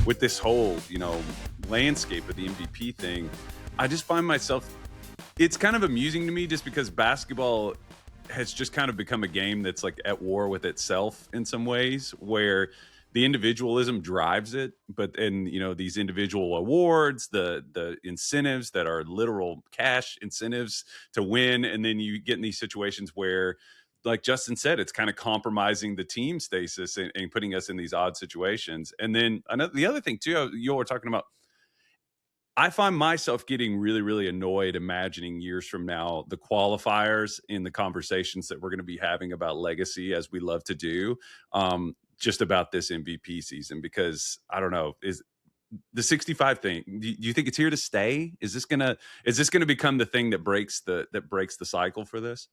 with this whole, landscape of the MVP thing, I just find myself, it's kind of amusing to me just because basketball has just kind of become a game that's like at war with itself in some ways, where the individualism drives it, but and these individual awards, the incentives that are literal cash incentives to win, and then you get in these situations where, like Justin said, it's kind of compromising the team stasis and putting us in these odd situations. And then the other thing too, you all were talking about, I find myself getting really, really annoyed imagining years from now the qualifiers in the conversations that we're going to be having about legacy, as we love to do, just about this MVP season. Because I don't know, is the 65 thing? Do you think it's here to stay? Is this gonna become the thing that breaks the cycle for this?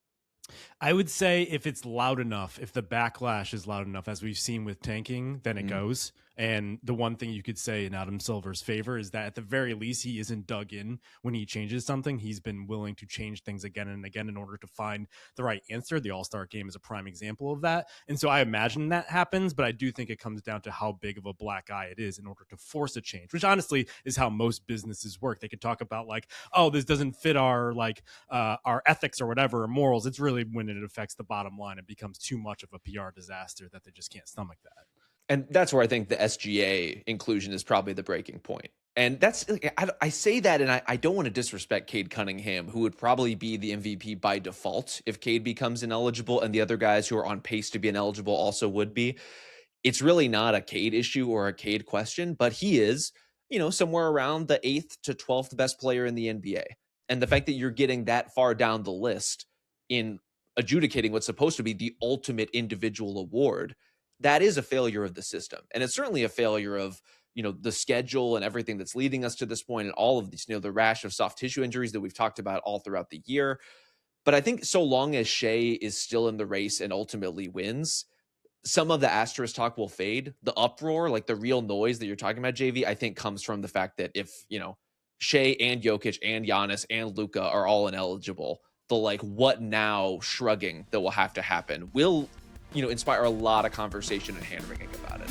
I would say if it's loud enough, if the backlash is loud enough, as we've seen with tanking, then it goes. And the one thing you could say in Adam Silver's favor is that at the very least, he isn't dug in when he changes something. He's been willing to change things again and again in order to find the right answer. The All-Star game is a prime example of that. And so I imagine that happens, but I do think it comes down to how big of a black eye it is in order to force a change, which honestly is how most businesses work. They could talk about like, oh, this doesn't fit our ethics or whatever, or morals. It's really when it affects the bottom line, it becomes too much of a PR disaster that they just can't stomach that. And that's where I think the SGA inclusion is probably the breaking point. And that's, I say that, and I don't want to disrespect Cade Cunningham, who would probably be the MVP by default if Cade becomes ineligible, and the other guys who are on pace to be ineligible also would be. It's really not a Cade issue or a Cade question, but he is, somewhere around the 8th to 12th best player in the NBA. And the fact that you're getting that far down the list in adjudicating what's supposed to be the ultimate individual award, that is a failure of the system. And it's certainly a failure of, the schedule and everything that's leading us to this point, and all of these, the rash of soft tissue injuries that we've talked about all throughout the year. But I think so long as Shea is still in the race and ultimately wins, some of the asterisk talk will fade. The uproar, like the real noise that you're talking about, JV, I think comes from the fact that if, Shea and Jokic and Giannis and Luka are all ineligible, the what now shrugging that will have to happen will inspire a lot of conversation and hand-wringing about it.